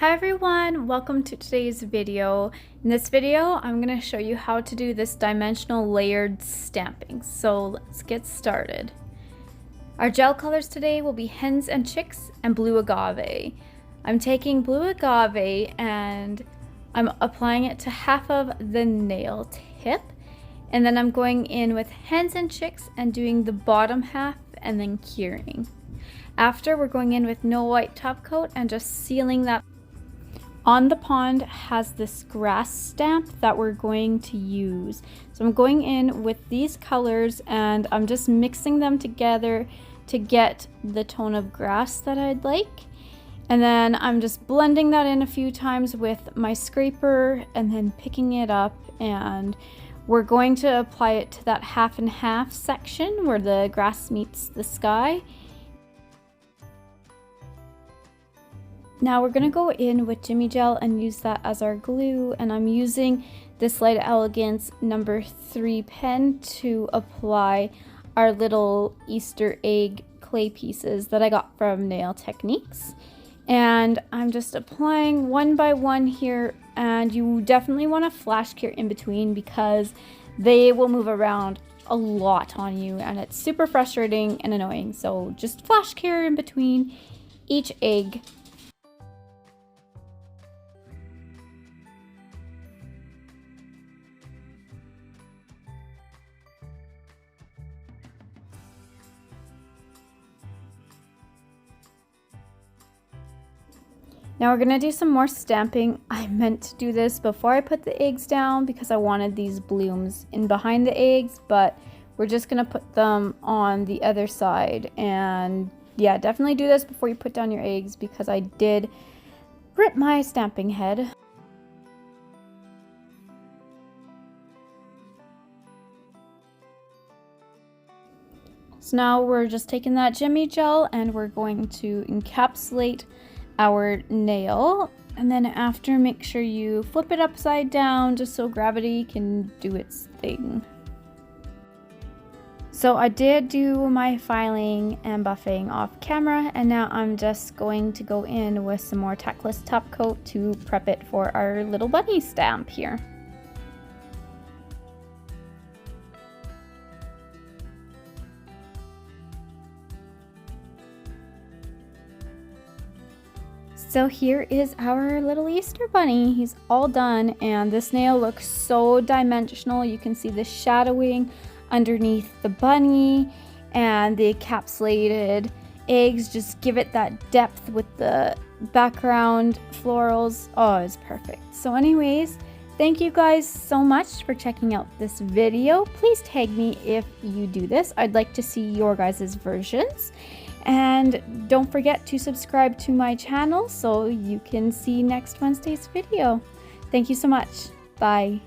Hi everyone, welcome to today's video. In this video, I'm going to show you how to do this dimensional layered stamping. So let's get started. Our gel colors today will be Hens and Chicks and Blue Agave. I'm taking Blue Agave and I'm applying it to half of the nail tip. And then I'm going in with Hens and Chicks and doing the bottom half and then curing. After, we're going in with no white top coat and just sealing that. On the pond has this grass stamp that we're going to use. So I'm going in with these colors and I'm just mixing them together to get the tone of grass that I'd like. And then I'm just blending that in a few times with my scraper and then picking it up, and we're going to apply it to that half and half section where the grass meets the sky. Now we're going to go in with Fuzion Gel and use that as our glue, and I'm using this light Elegance number 3 pen to apply our little Easter egg clay pieces that I got from Nail Techniques. And I'm just applying one by one here, and you definitely want to flash cure in between because they will move around a lot on you and it's super frustrating and annoying. So just flash cure in between each egg. Now we're going to do some more stamping. I meant to do this before I put the eggs down because I wanted these blooms in behind the eggs, but we're just going to put them on the other side. And yeah, definitely do this before you put down your eggs because I did rip my stamping head. So now we're just taking that Fuzion Gel and we're going to encapsulate our nail, and then after, make sure you flip it upside down just so gravity can do its thing. So I did do my filing and buffing off camera, and now I'm just going to go in with some more tackless top coat to prep it for our little bunny stamp here. So here is our little Easter bunny. He's all done, and this nail looks so dimensional. You can see the shadowing underneath the bunny, and the encapsulated eggs just give it that depth with the background florals. Oh, it's perfect. So anyways, thank you guys so much for checking out this video. Please tag me if you do this. I'd like to see your guys' versions. And don't forget to subscribe to my channel so you can see next Wednesday's video. Thank you so much. Bye.